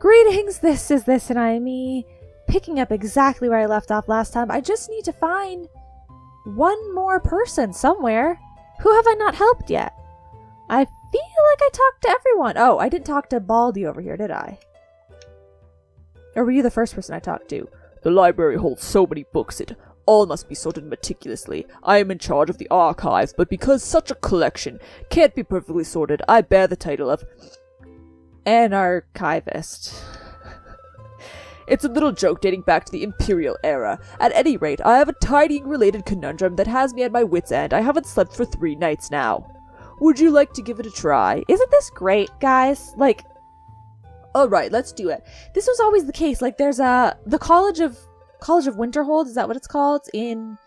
Greetings, this is This and I Me, picking up exactly where I left off last time. I just need to find one more person somewhere. Who have I not helped yet? I feel like I talked to everyone. Oh, I didn't talk to Baldy over here, did I? Or were you the first person I talked to? The library holds so many books, it all must be sorted meticulously. I am in charge of the archives, but because such a collection can't be perfectly sorted, I bear the title of an archivist. It's a little joke dating back to the Imperial era. At any rate, I have a tidying-related conundrum that has me at my wit's end. I haven't slept for 3 nights now. Would you like to give it a try? Isn't this great, guys? Like, alright, let's do it. This was always the case. Like, there's the College of Winterhold, is that what it's called? In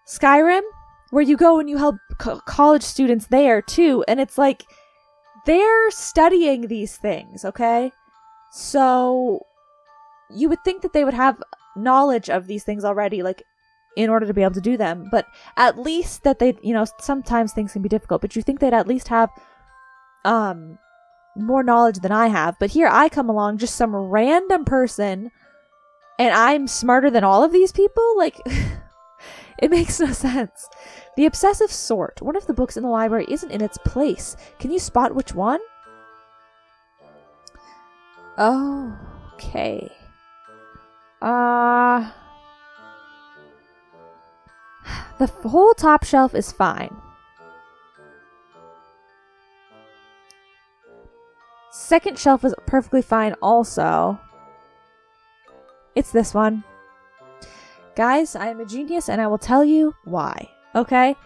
Skyrim? Where you go and you help college students there, too. And it's like, they're studying these things, okay? So you would think that they would have knowledge of these things already, like, in order to be able to do them. But at least that they, sometimes things can be difficult, but you think they'd at least have more knowledge than I have. But here I come along, just some random person, and I'm smarter than all of these people? Like, it makes no sense. The Obsessive Sort. One of the books in the library isn't in its place. Can you spot which one? Oh, okay. The whole top shelf is fine. Second shelf is perfectly fine also. It's this one. Guys, I am a genius and I will tell you why. Okay?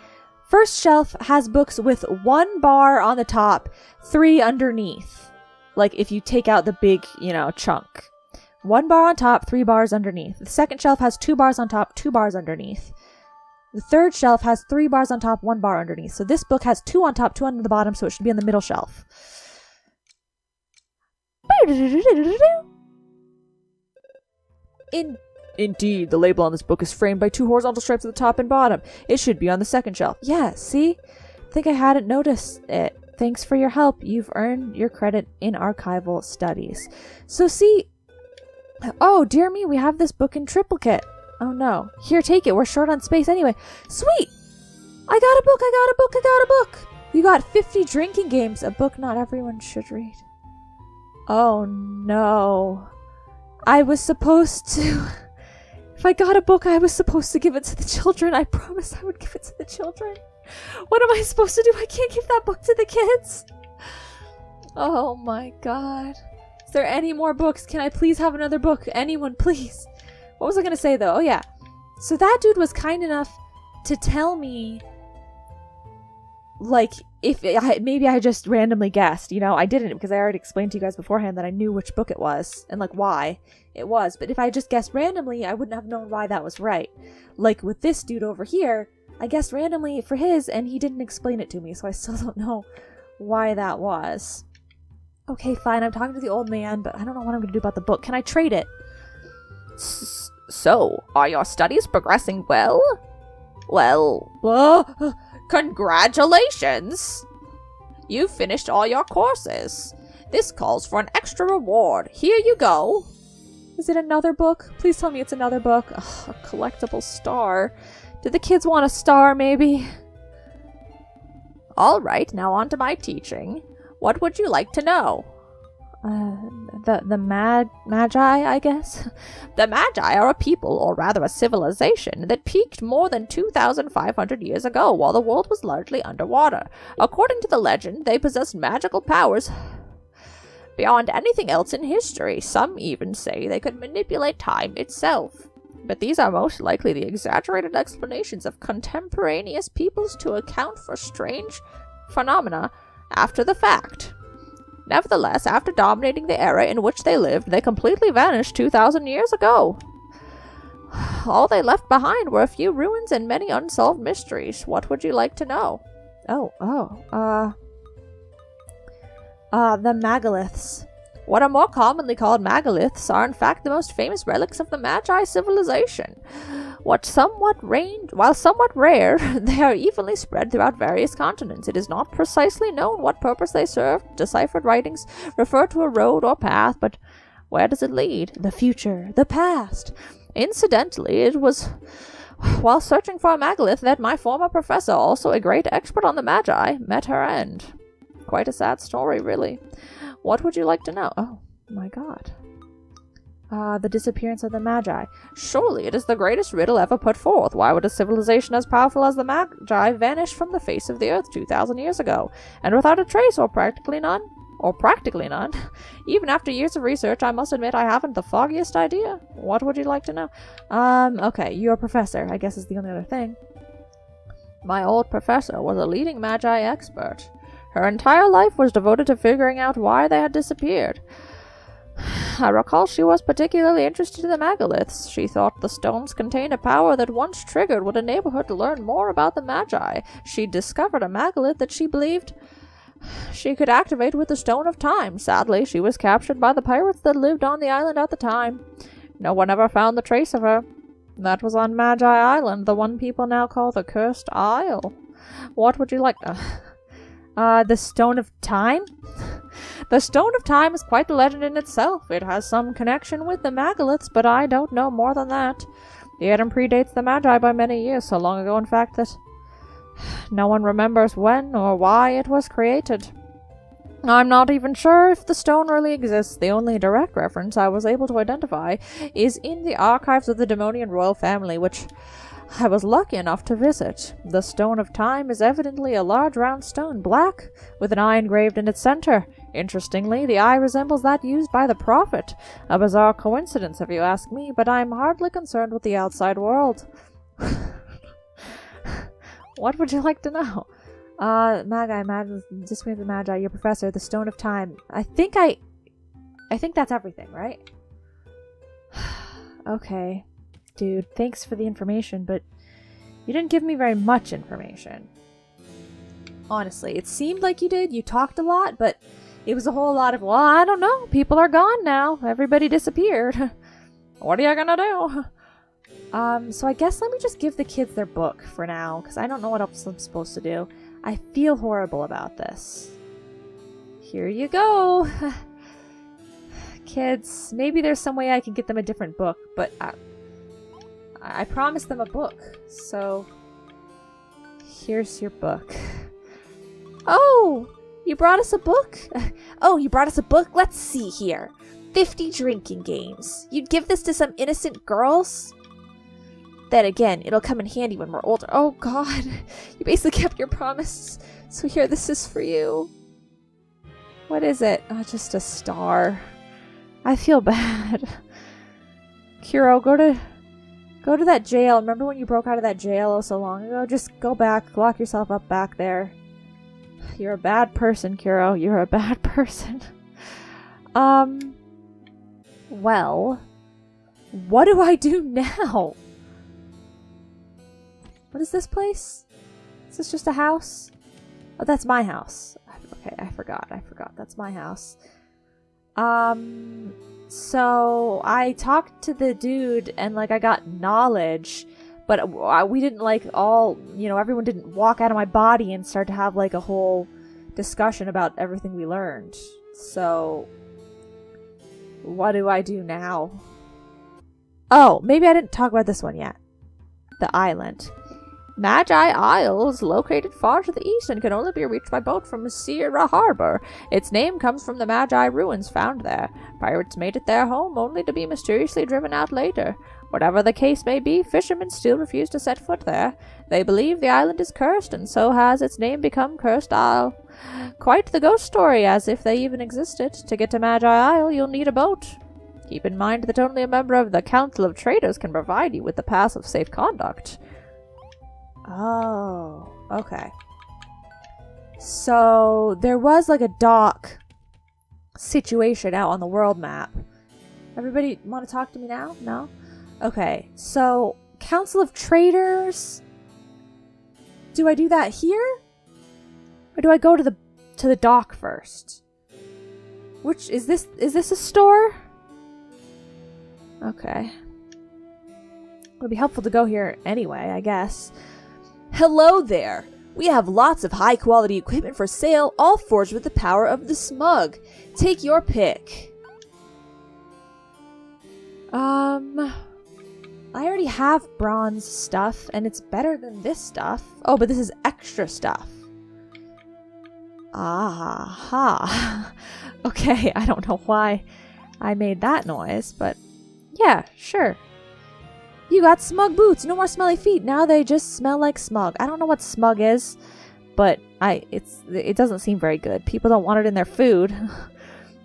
First shelf has books with 1 bar on the top, 3 underneath. Like if you take out the big, chunk. 1 bar on top, 3 bars underneath. The second shelf has 2 bars on top, 2 bars underneath. The third shelf has 3 bars on top, 1 bar underneath. So this book has 2 on top, 2 on the bottom, so it should be on the middle shelf. Indeed, the label on this book is framed by 2 horizontal stripes at the top and bottom. It should be on the second shelf. Yeah, see? Think I hadn't noticed it. Thanks for your help. You've earned your credit in archival studies. So see... Oh, dear me, we have this book in triplicate. Oh no. Here, take it. We're short on space anyway. Sweet! I got a book! You got 50 drinking games. A book not everyone should read. Oh no. I was supposed to... If I got a book, I was supposed to give it to the children. I promised I would give it to the children. What am I supposed to do? I can't give that book to the kids. Oh my god. Is there any more books? Can I please have another book? Anyone, please. What was I going to say, though? Oh, yeah. So that dude was kind enough to tell me, like, maybe I just randomly guessed. I didn't, because I already explained to you guys beforehand that I knew which book it was and, like, why it was. But if I just guessed randomly, I wouldn't have known why that was right. Like, with this dude over here, I guessed randomly for his, and he didn't explain it to me, so I still don't know why that was. Okay, fine, I'm talking to the old man, but I don't know what I'm going to do about the book. Can I trade it? So, are your studies progressing well? Well, congratulations! You've finished all your courses. This calls for an extra reward. Here you go. Is it another book? Please tell me it's another book. Ugh, a collectible star. Did the kids want a star, maybe? All right, now on to my teaching. What would you like to know? The Magi, I guess? The Magi are a people, or rather a civilization, that peaked more than 2,500 years ago while the world was largely underwater. According to the legend, they possessed magical powers beyond anything else in history. Some even say they could manipulate time itself. But these are most likely the exaggerated explanations of contemporaneous peoples to account for strange phenomena after the fact. Nevertheless, after dominating the era in which they lived, they completely vanished 2,000 years ago. All they left behind were a few ruins and many unsolved mysteries. What would you like to know? The megaliths. What are more commonly called megaliths are in fact the most famous relics of the Magi civilization. While somewhat rare, they are evenly spread throughout various continents. It is not precisely known what purpose they serve. Deciphered writings refer to a road or path, but where does it lead? The future, the past. Incidentally, it was while searching for a megalith that my former professor, also a great expert on the Magi, met her end. Quite a sad story, really. What would you like to know? Oh, my God. The disappearance of the Magi. Surely it is the greatest riddle ever put forth. Why would a civilization as powerful as the Magi vanish from the face of the earth 2,000 years ago, and without a trace, or practically none? Even after years of research, I must admit I haven't the foggiest idea. What would you like to know? Okay, you're a professor, I guess is the only other thing. My old professor was a leading Magi expert. Her entire life was devoted to figuring out why they had disappeared. I recall she was particularly interested in the megaliths. She thought the stones contained a power that, once triggered, would enable her to learn more about the Magi. She discovered a megalith that she believed she could activate with the Stone of Time. Sadly, she was captured by the pirates that lived on the island at the time. No one ever found the trace of her. That was on Magi Island, the one people now call the Cursed Isle. What would you like? The Stone of Time? The Stone of Time is quite a legend in itself. It has some connection with the megaliths, but I don't know more than that. The item predates the Magi by many years, so long ago in fact that no one remembers when or why it was created. I'm not even sure if the stone really exists. The only direct reference I was able to identify is in the archives of the Demonian royal family, which I was lucky enough to visit. The Stone of Time is evidently a large round stone, black, with an eye engraved in its center. Interestingly, the eye resembles that used by the Prophet. A bizarre coincidence, if you ask me, but I'm hardly concerned with the outside world. What would you like to know? Just with the Magi, your professor, the Stone of Time. I think that's everything, right? Okay. Dude, thanks for the information, but you didn't give me very much information. Honestly, it seemed like you did. You talked a lot, but it was a whole lot of, well, I don't know. People are gone now. Everybody disappeared. What are you gonna do? So I guess let me just give the kids their book for now, because I don't know what else I'm supposed to do. I feel horrible about this. Here you go. Kids, maybe there's some way I can get them a different book, but I promised them a book, so here's your book. Oh, you brought us a book? Oh, you brought us a book? Let's see here. 50 drinking games. You'd give this to some innocent girls? Then again, it'll come in handy when we're older. Oh God, you basically kept your promise. So here, this is for you. What is it? Oh, just a star. I feel bad. Kuro, go to that jail. Remember when you broke out of that jail so long ago? Just go back, lock yourself up back there. You're a bad person, Kuro. You're a bad person. Well, what do I do now? What is this place? Is this just a house? Oh, that's my house. Okay, I forgot. That's my house. So I talked to the dude and, like, I got knowledge, but we didn't, like, everyone didn't walk out of my body and start to have, like, a whole discussion about everything we learned. So what do I do now? Oh, maybe I didn't talk about this one yet. The island. Magi Isle is located far to the east and can only be reached by boat from Sierra Harbor. Its name comes from the Magi ruins found there. Pirates made it their home, only to be mysteriously driven out later. Whatever the case may be, fishermen still refuse to set foot there. They believe the island is cursed, and so has its name become Cursed Isle. Quite the ghost story, as if they even existed. To get to Magi Isle, you'll need a boat. Keep in mind that only a member of the Council of Traders can provide you with the pass of safe conduct. Oh, okay. So there was like a dock situation out on the world map. Everybody want to talk to me now? No? Okay, so Council of Traders. Do I do that here? Or do I go to the dock first? Which is this a store? Okay. It'll be helpful to go here anyway, I guess. Hello there! We have lots of high-quality equipment for sale, all forged with the power of the smug. Take your pick. I already have bronze stuff, and it's better than this stuff. Oh, but this is extra stuff. Aha. Okay, I don't know why I made that noise, but yeah, sure. You got smug boots, no more smelly feet. Now they just smell like smug. I don't know what smug is, but it doesn't seem very good. People don't want it in their food.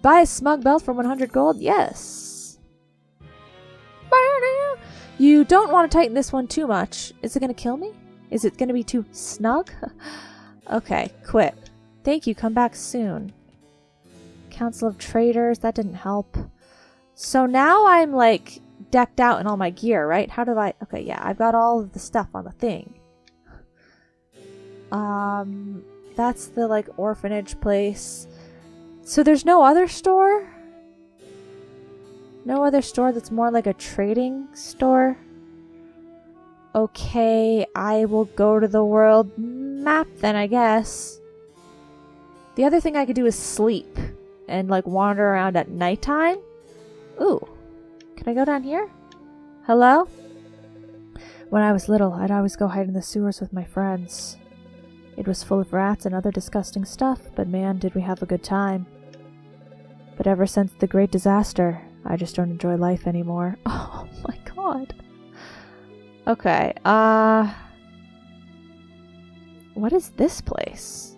Buy a smug belt for 100 gold? Yes. You don't want to tighten this one too much. Is it going to kill me? Is it going to be too snug? Okay, quit. Thank you, come back soon. Council of Traders, that didn't help. So now I'm like decked out in all my gear, right? How do I... Okay, yeah, I've got all of the stuff on the thing. That's the like orphanage place. So there's no other store? No other store that's more like a trading store? Okay, I will go to the world map then, I guess. The other thing I could do is sleep and like wander around at nighttime. Ooh. Can I go down here? Hello? When I was little, I'd always go hide in the sewers with my friends. It was full of rats and other disgusting stuff, but man, did we have a good time. But ever since the Great Disaster, I just don't enjoy life anymore. Oh my god. Okay, what is this place?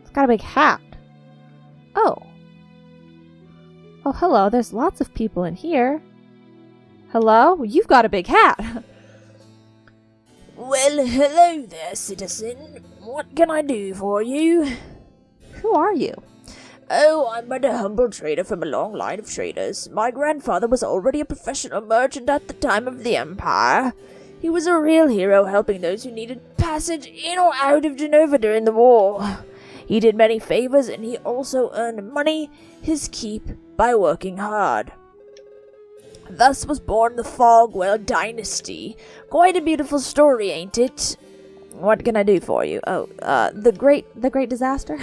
It's got a big hat. Oh. Oh, hello, there's lots of people in here. Hello? You've got a big hat! Well, hello there, citizen. What can I do for you? Who are you? Oh, I'm but a humble trader from a long line of traders. My grandfather was already a professional merchant at the time of the Empire. He was a real hero, helping those who needed passage in or out of Genova during the war. He did many favors, and he also earned money, his keep, by working hard. Thus was born the Fogwell dynasty. Quite a beautiful story, ain't it? What can I do for you? Oh, the great disaster?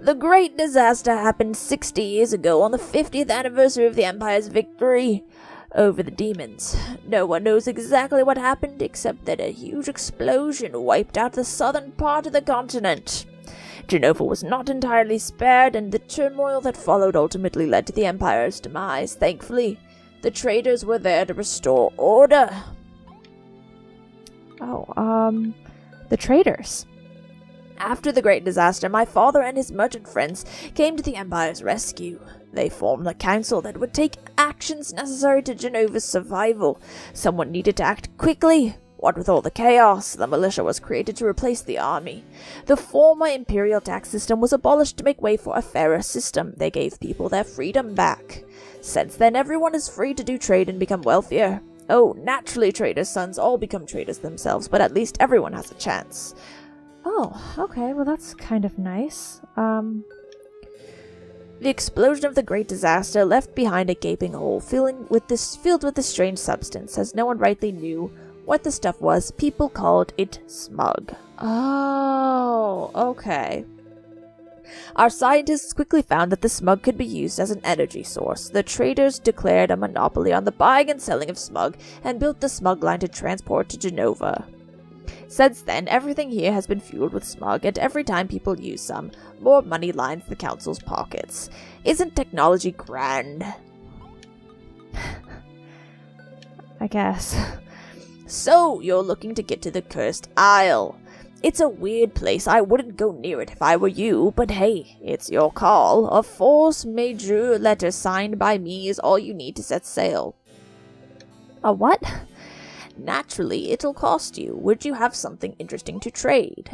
The great disaster happened 60 years ago on the 50th anniversary of the Empire's victory over the demons. No one knows exactly what happened, except that a huge explosion wiped out the southern part of the continent. Genova was not entirely spared, and the turmoil that followed ultimately led to the Empire's demise. Thankfully, the traders were there to restore order. Oh, the traders. After the Great Disaster, my father and his merchant friends came to the Empire's rescue. They formed a council that would take actions necessary to Genova's survival. Someone needed to act quickly. What with all the chaos, the militia was created to replace the army. The former imperial tax system was abolished to make way for a fairer system. They gave people their freedom back. Since then, everyone is free to do trade and become wealthier. Oh, naturally, traders' sons all become traders themselves, but at least everyone has a chance. Oh, okay, well that's kind of nice. The explosion of the Great Disaster left behind a gaping hole filled with this strange substance. As no one rightly knew what the stuff was, people called it smug. Oh, okay. Our scientists quickly found that the smug could be used as an energy source. The traders declared a monopoly on the buying and selling of smug and built the smug line to transport to Genova. Since then, everything here has been fueled with smug, and every time people use some, more money lines the council's pockets. Isn't technology grand? I guess. So, you're looking to get to the Cursed Isle. It's a weird place. I wouldn't go near it if I were you, but hey, it's your call. A force majeure letter signed by me is all you need to set sail. A what? Naturally, it'll cost you. Would you have something interesting to trade?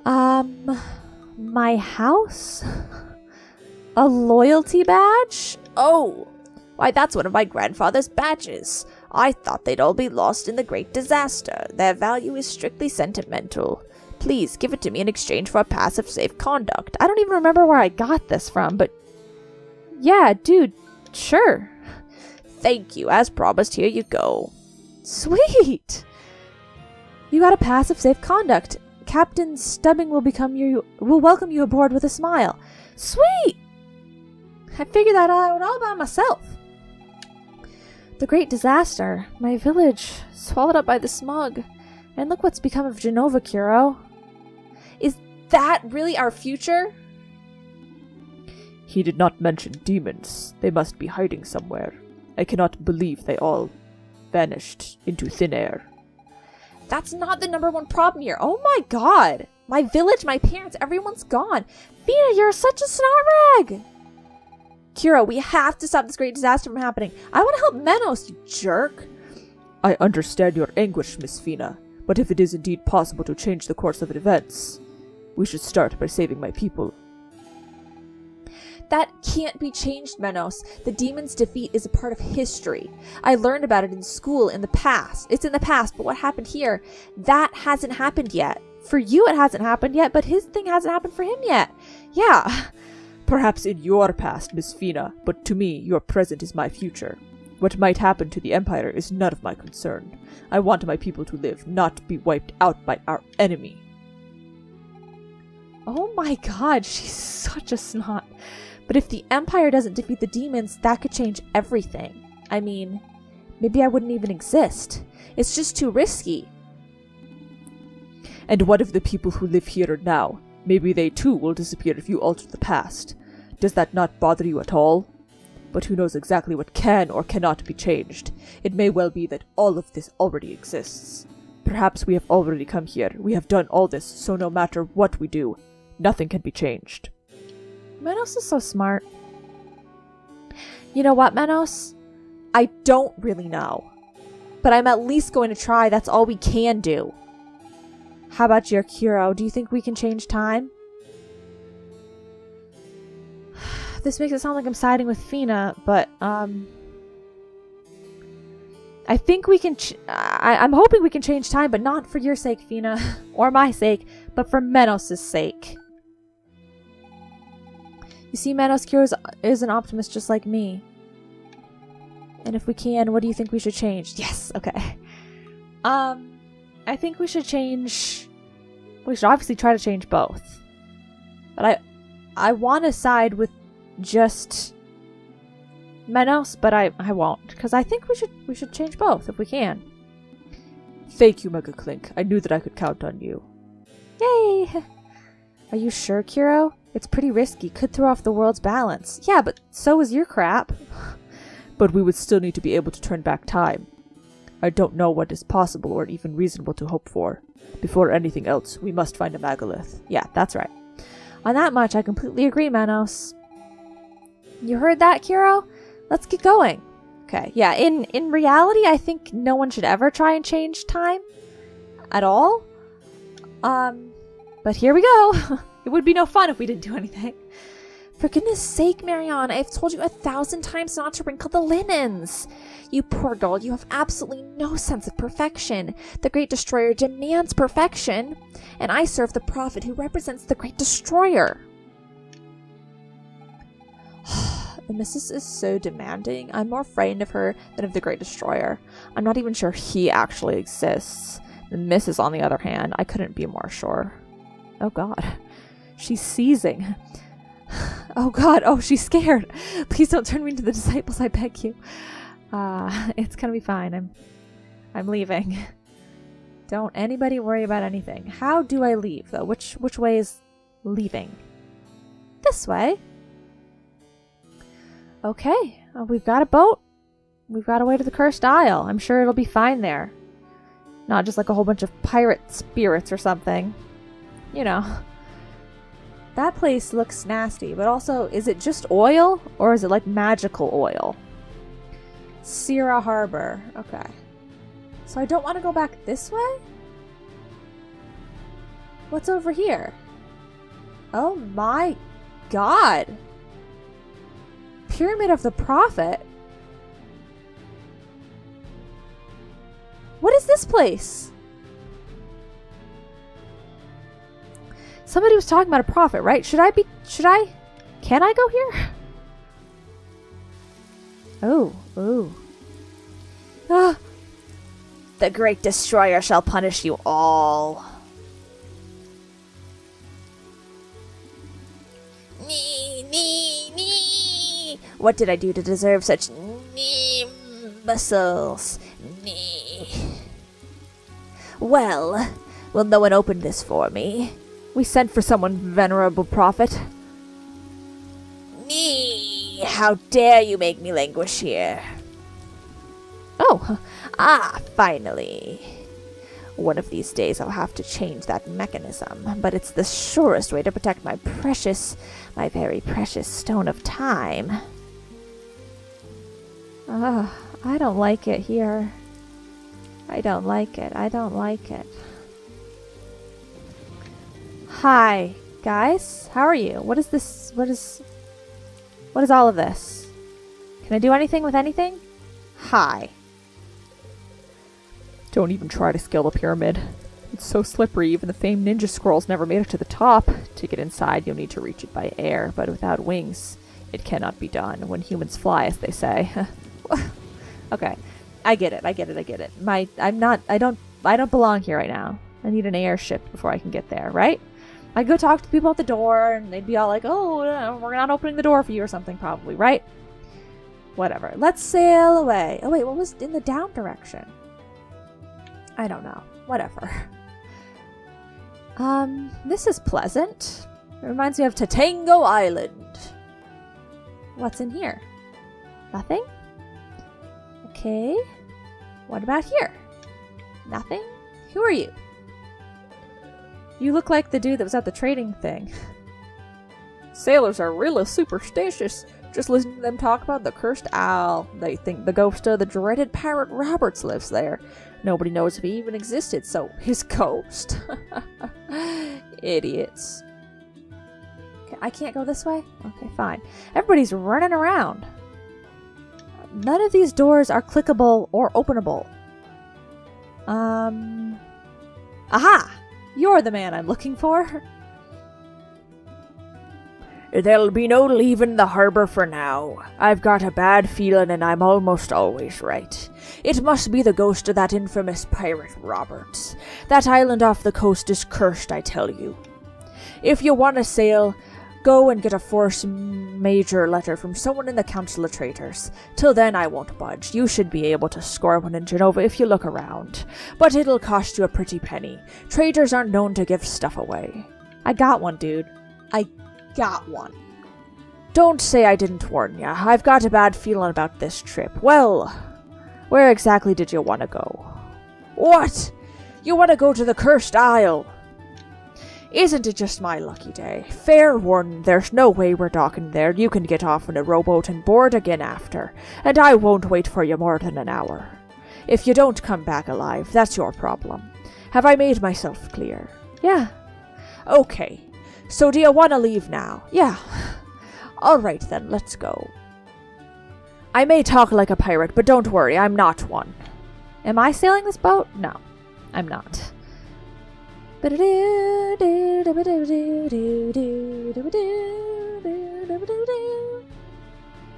My house? A loyalty badge? Oh, why that's one of my grandfather's badges. I thought they'd all be lost in the Great Disaster. Their value is strictly sentimental. Please give it to me in exchange for a pass of safe conduct. I don't even remember where I got this from, but yeah, dude, sure. Thank you. As promised, here you go. Sweet! You got a pass of safe conduct. Captain Stubbing will welcome you aboard with a smile. Sweet! I figured that out all by myself. The great disaster. My village swallowed up by the smug. And look what's become of Genova, Kuro. Is that really our future? He did not mention demons. They must be hiding somewhere. I cannot believe they all vanished into thin air. That's not the number one problem here. Oh my god. My village, my parents, everyone's gone. Fina, you're such a snot-rag! Kuro, we have to stop this great disaster from happening. I want to help Menos, you jerk. I understand your anguish, Miss Fina, but if it is indeed possible to change the course of events, we should start by saving my people. That can't be changed, Menos. The demon's defeat is a part of history. I learned about it in school in the past. It's in the past, but what happened here, that hasn't happened yet. For you it hasn't happened yet, but his thing hasn't happened for him yet. Yeah. Perhaps in your past, Miss Fina, but to me, your present is my future. What might happen to the Empire is none of my concern. I want my people to live, not be wiped out by our enemy. Oh my god, she's such a snot. But if the Empire doesn't defeat the demons, that could change everything. I mean, maybe I wouldn't even exist. It's just too risky. And what of the people who live here now? Maybe they too will disappear if you alter the past. Does that not bother you at all? But who knows exactly what can or cannot be changed? It may well be that all of this already exists. Perhaps we have already come here. We have done all this, so no matter what we do, nothing can be changed. Menos is so smart. You know what, Menos? I don't really know. But I'm at least going to try. That's all we can do. How about your Kuro? Do you think we can change time? This makes it sound like I'm siding with Fina, but, I think we can, I'm hoping we can change time, but not for your sake, Fina, or my sake, but for Menos' sake. You see, Menos Kuro is an optimist just like me. And if we can, what do you think we should change? Yes, okay. I think we should change... We should obviously try to change both. But I want to side with just Menos, but I won't. Because I think we should change both if we can. Thank you, Mega Clink. I knew that I could count on you. Yay! Are you sure, Kuro? It's pretty risky. Could throw off the world's balance. Yeah, but so is your crap. But we would still need to be able to turn back time. I don't know what is possible or even reasonable to hope for. Before anything else, we must find a Megalith. Yeah, that's right. On that much, I completely agree, Menos. You heard that, Kuro? Let's get going. Okay, yeah, in reality, I think no one should ever try and change time. At all. But here we go. It would be no fun if we didn't do anything. For goodness sake, Marianne, I've told you 1,000 times not to wrinkle the linens. You poor girl, you have absolutely no sense of perfection. The Great Destroyer demands perfection, and I serve the prophet who represents the Great Destroyer. The Missus is so demanding. I'm more frightened of her than of the Great Destroyer. I'm not even sure he actually exists. The Missus, on the other hand, I couldn't be more sure. Oh god. She's seizing. Oh god, oh, she's scared. Please don't turn me into the disciples, I beg you. It's gonna be fine. I'm leaving. Don't anybody worry about anything. How do I leave, though? Which way is leaving? This way. Okay, we've got a boat. We've got a way to the Cursed Isle. I'm sure it'll be fine there. Not just like a whole bunch of pirate spirits or something. You know. That place looks nasty, but also, is it just oil? Or is it like magical oil? Sierra Harbor. Okay. So I don't want to go back this way? What's over here? Oh my god! Pyramid of the Prophet? What is this place? Somebody was talking about a prophet, right? Can I go here? Oh, Ah, the great destroyer shall punish you all. Nee. What did I do to deserve such imbeciles? Nee. Well, will no one open this for me? We sent for someone, venerable prophet. Nee. How dare you make me languish here? Oh, finally. One of these days I'll have to change that mechanism, but it's the surest way to protect my very precious stone of time. I don't like it here. I don't like it. Hi, guys. How are you? What is this? What is all of this? Can I do anything with anything? Hi. Don't even try to scale the pyramid. It's so slippery, even the famed ninja scrolls never made it to the top. To get inside, you'll need to reach it by air, but without wings, it cannot be done. When humans fly, as they say. Okay. I get it. I don't belong here right now. I need an airship before I can get there, right? I go talk to people at the door, and they'd be all like, oh, we're not opening the door for you or something, probably, right? Whatever. Let's sail away. Oh, wait, what was in the down direction? I don't know. Whatever. This is pleasant. It reminds me of Tatango Island. What's in here? Nothing? Okay. What about here? Nothing? Who are you? You look like the dude that was at the trading thing. Sailors are really superstitious. Just listen to them talk about the cursed owl. They think the ghost of the dreaded pirate Roberts lives there. Nobody knows if he even existed, so his ghost. Idiots. Okay, I can't go this way? Okay, fine. Everybody's running around. None of these doors are clickable or openable. Aha! You're the man I'm looking for. There'll be no leaving the harbor for now. I've got a bad feeling and I'm almost always right. It must be the ghost of that infamous pirate Roberts. That island off the coast is cursed, I tell you. If you want to sail, go and get a force major letter from someone in the Council of Traitors. Till then, I won't budge. You should be able to score one in Genova if you look around. But it'll cost you a pretty penny. Traitors aren't known to give stuff away. I got one, dude. I got one. Don't say I didn't warn ya. I've got a bad feeling about this trip. Well, where exactly did you want to go? What? You want to go to the Cursed Isle? Isn't it just my lucky day? Fair warning, there's no way we're docking there. You can get off in a rowboat and board again after, and I won't wait for you more than an hour. If you don't come back alive, that's your problem. Have I made myself clear? Yeah. Okay. So do you want to leave now? Yeah. All right then, let's go. I may talk like a pirate, but don't worry, I'm not one. Am I sailing this boat? No, I'm not.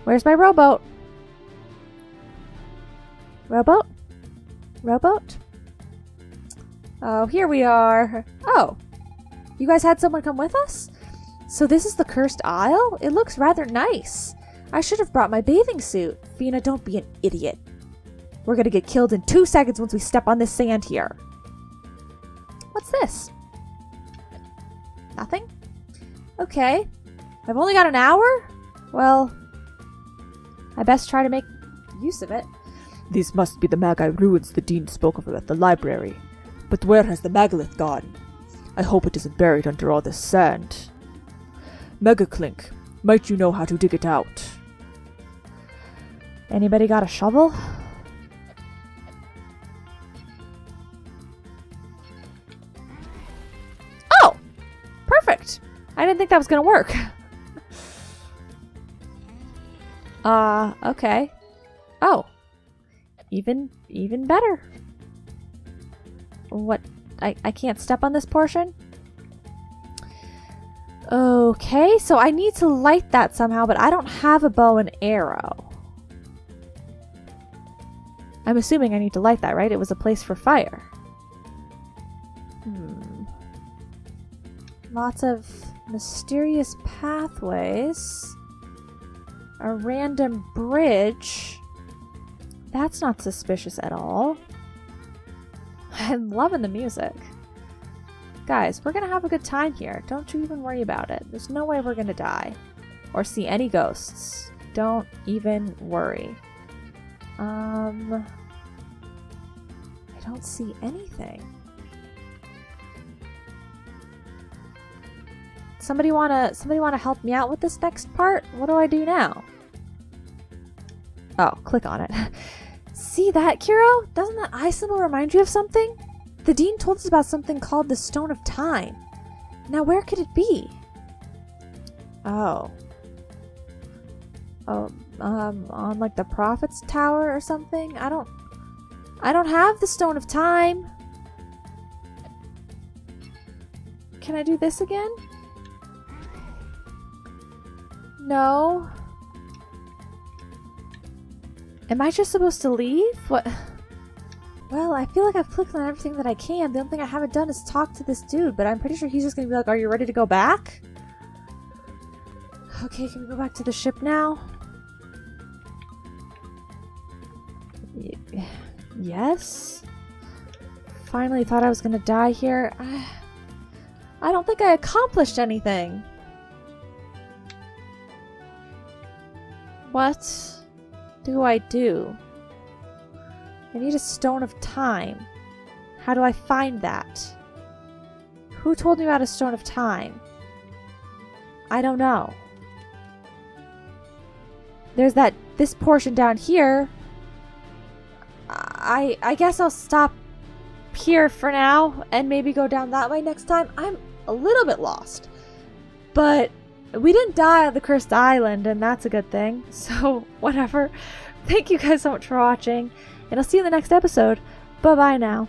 Where's my rowboat? Rowboat? Rowboat? Oh, here we are. Oh, you guys had someone come with us? So this is the Cursed Isle? It looks rather nice. I should have brought my bathing suit. Fina, don't be an idiot. We're gonna get killed in 2 seconds once we step on this sand here. What's this? Nothing? Okay. I've only got an hour? Well, I best try to make use of it. These must be the Magi ruins the Dean spoke of at the library. But where has the megalith gone? I hope it isn't buried under all this sand. Megaclink, might you know how to dig it out? Anybody got a shovel? Oh! Perfect! I didn't think that was gonna work. Okay. Oh. Even better. What? I can't step on this portion? Okay, so I need to light that somehow, but I don't have a bow and arrow. I'm assuming I need to light that, right? It was a place for fire. Lots of mysterious pathways. A random bridge. That's not suspicious at all. I'm loving the music. Guys, we're gonna have a good time here. Don't you even worry about it. There's no way we're gonna die. Or see any ghosts. Don't even worry. I don't see anything. Somebody wanna help me out with this next part? What do I do now? Oh, click on it. See that, Kiro? Doesn't that eye symbol remind you of something? The Dean told us about something called the Stone of Time. Now where could it be? Oh. On like the Prophet's Tower or something? I don't have the Stone of Time. Can I do this again? No. Am I just supposed to leave? What? Well, I feel like I've clicked on everything that I can. The only thing I haven't done is talk to this dude, but I'm pretty sure he's just gonna be like, are you ready to go back? Okay, can we go back to the ship now? Yes? Finally thought I was gonna die here. I don't think I accomplished anything. What do I do? I need a Stone of Time. How do I find that? Who told me about a Stone of Time? I don't know. There's this portion down here. I guess I'll stop here for now and maybe go down that way next time. I'm a little bit lost. But we didn't die on the cursed island, and that's a good thing. So, whatever. Thank you guys so much for watching, and I'll see you in the next episode. Bye-bye now.